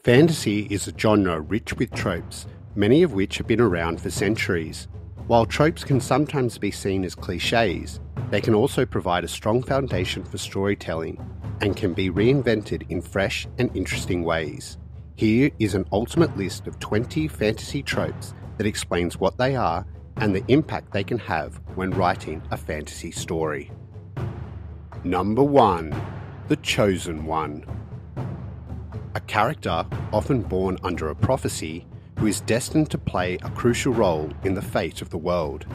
Fantasy is a genre rich with tropes, many of which have been around for centuries. While tropes can sometimes be seen as cliches, they can also provide a strong foundation for storytelling and can be reinvented in fresh and interesting ways. Here is an ultimate list of 20 fantasy tropes that explains what they are and the impact they can have when writing a fantasy story. Number 1. The Chosen One. A character, often born under a prophecy, who is destined to play a crucial role in the fate of the world.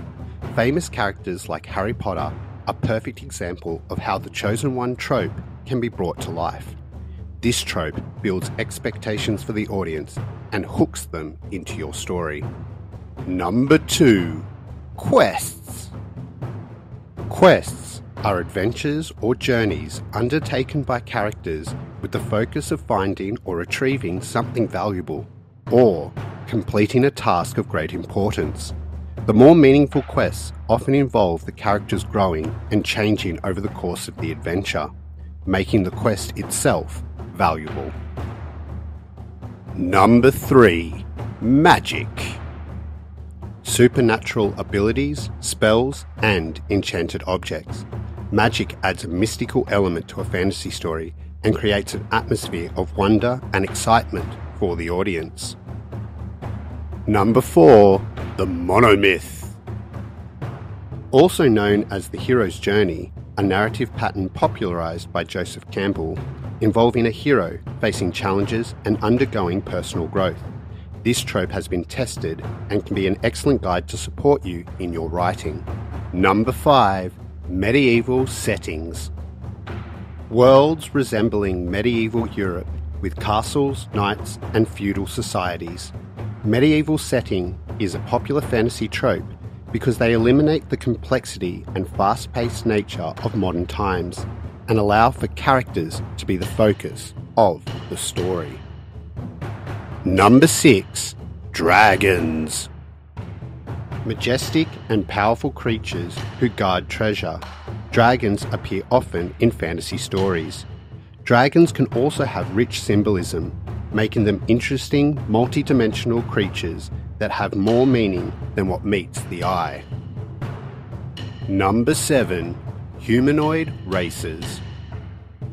Famous characters like Harry Potter are a perfect example of how the Chosen One trope can be brought to life. This trope builds expectations for the audience and hooks them into your story. Number 2. Quests. Quests are adventures or journeys undertaken by characters with the focus of finding or retrieving something valuable, or completing a task of great importance. The more meaningful quests often involve the characters growing and changing over the course of the adventure, making the quest itself valuable. Number 3. Magic. Supernatural abilities, spells, and enchanted objects. Magic adds a mystical element to a fantasy story and creates an atmosphere of wonder and excitement for the audience. Number 4. The Monomyth. Also known as the hero's journey, a narrative pattern popularised by Joseph Campbell, involving a hero facing challenges and undergoing personal growth. This trope has been tested and can be an excellent guide to support you in your writing. Number 5. Medieval settings. Worlds resembling medieval Europe with castles, knights, and feudal societies. Medieval setting is a popular fantasy trope because they eliminate the complexity and fast-paced nature of modern times and allow for characters to be the focus of the story. Number 6. Dragons. Majestic and powerful creatures who guard treasure. Dragons appear often in fantasy stories. Dragons can also have rich symbolism, making them interesting, multi-dimensional creatures that have more meaning than what meets the eye. Number 7. Humanoid Races.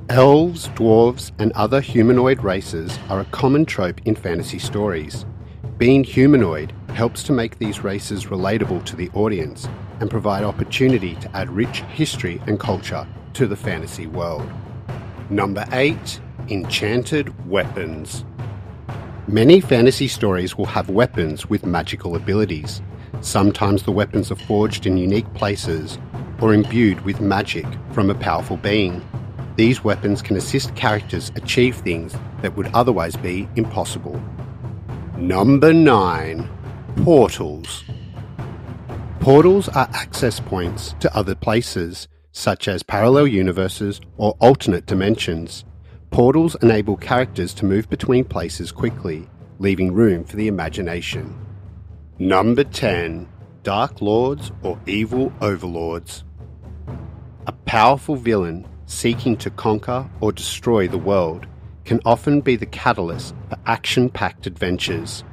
Elves, dwarves, and other humanoid races are a common trope in fantasy stories. Being humanoid helps to make these races relatable to the audience and provide opportunity to add rich history and culture to the fantasy world. Number 8. Enchanted Weapons. Many fantasy stories will have weapons with magical abilities. Sometimes the weapons are forged in unique places or imbued with magic from a powerful being. These weapons can assist characters achieve things that would otherwise be impossible. Number 9. Portals. Portals are access points to other places, such as parallel universes or alternate dimensions. Portals enable characters to move between places quickly, leaving room for the imagination. Number 10. Dark Lords or Evil Overlords. A powerful villain seeking to conquer or destroy the world can often be the catalyst for action-packed adventures.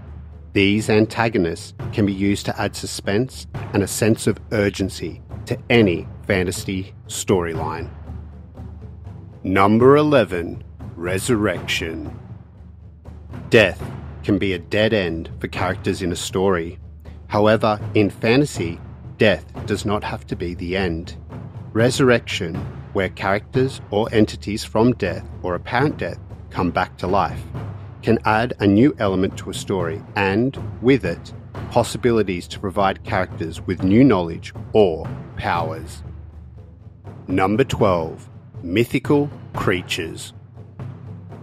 These antagonists can be used to add suspense and a sense of urgency to any fantasy storyline. Number 11. Resurrection. Death can be a dead end for characters in a story. However, in fantasy, death does not have to be the end. Resurrection, where characters or entities from death or apparent death come back to life, can add a new element to a story and, with it, possibilities to provide characters with new knowledge or powers. Number 12. Mythical Creatures.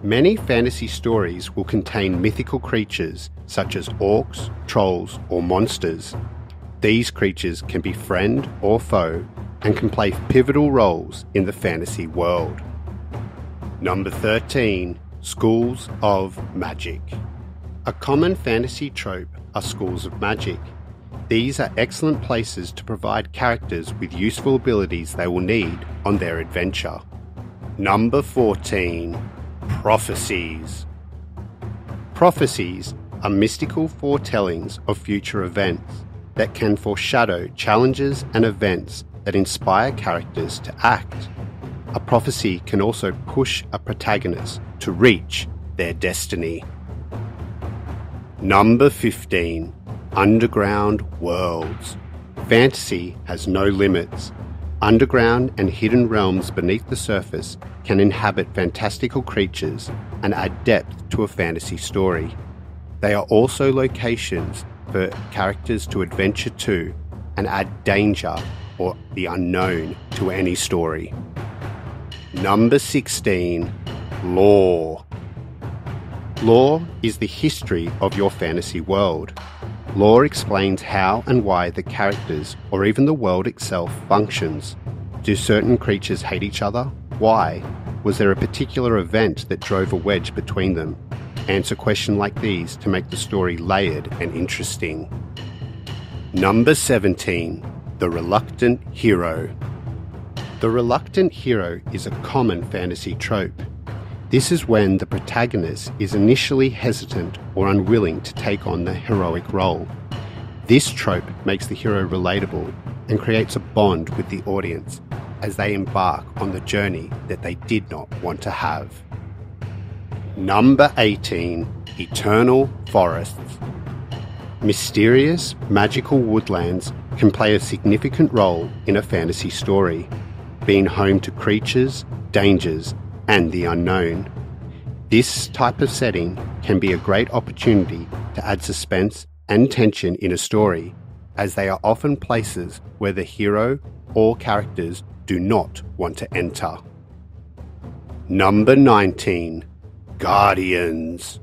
Many fantasy stories will contain mythical creatures such as orcs, trolls, or monsters. These creatures can be friend or foe and can play pivotal roles in the fantasy world. Number 13. Schools of Magic. A common fantasy trope are schools of magic. These are excellent places to provide characters with useful abilities they will need on their adventure. Number 14. Prophecies. Prophecies are mystical foretellings of future events that can foreshadow challenges and events that inspire characters to act. A prophecy can also push a protagonist to reach their destiny. Number 15. Underground Worlds. Fantasy has no limits. Underground and hidden realms beneath the surface can inhabit fantastical creatures and add depth to a fantasy story. They are also locations for characters to adventure to and add danger or the unknown to any story. Number 16. Lore. Lore is the history of your fantasy world. Lore explains how and why the characters or even the world itself functions. Do certain creatures hate each other? Why? Was there a particular event that drove a wedge between them? Answer questions like these to make the story layered and interesting. Number 17. The Reluctant Hero. The reluctant hero is a common fantasy trope. This is when the protagonist is initially hesitant or unwilling to take on the heroic role. This trope makes the hero relatable and creates a bond with the audience as they embark on the journey that they did not want to have. Number 18. Eternal Forests. Mysterious, magical woodlands can play a significant role in a fantasy story, being home to creatures, dangers, and the unknown. This type of setting can be a great opportunity to add suspense and tension in a story, as they are often places where the hero or characters do not want to enter. Number 19. Guardians.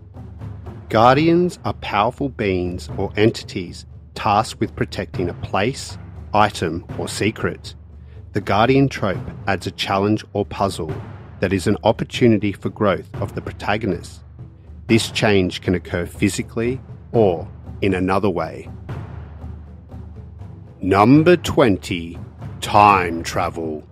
Guardians are powerful beings or entities tasked with protecting a place, item, or secret. The Guardian trope adds a challenge or puzzle that is an opportunity for growth of the protagonist. This change can occur physically or in another way. Number 20. Time travel.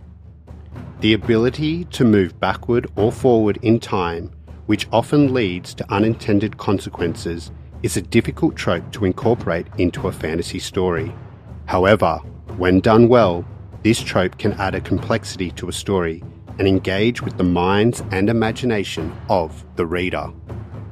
The ability to move backward or forward in time, which often leads to unintended consequences, is a difficult trope to incorporate into a fantasy story. However, when done well, this trope can add a complexity to a story and engage with the minds and imagination of the reader.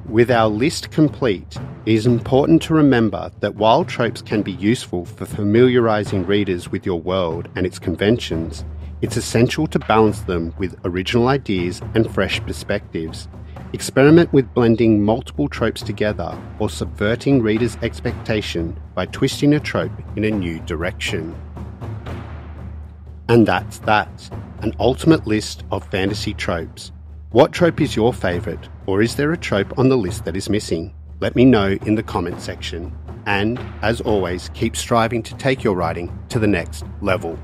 With our list complete, it is important to remember that while tropes can be useful for familiarizing readers with your world and its conventions, it's essential to balance them with original ideas and fresh perspectives. Experiment with blending multiple tropes together or subverting readers' expectation by twisting a trope in a new direction. And that's that, an ultimate list of fantasy tropes. What trope is your favourite, or is there a trope on the list that is missing? Let me know in the comment section. And, as always, keep striving to take your writing to the next level.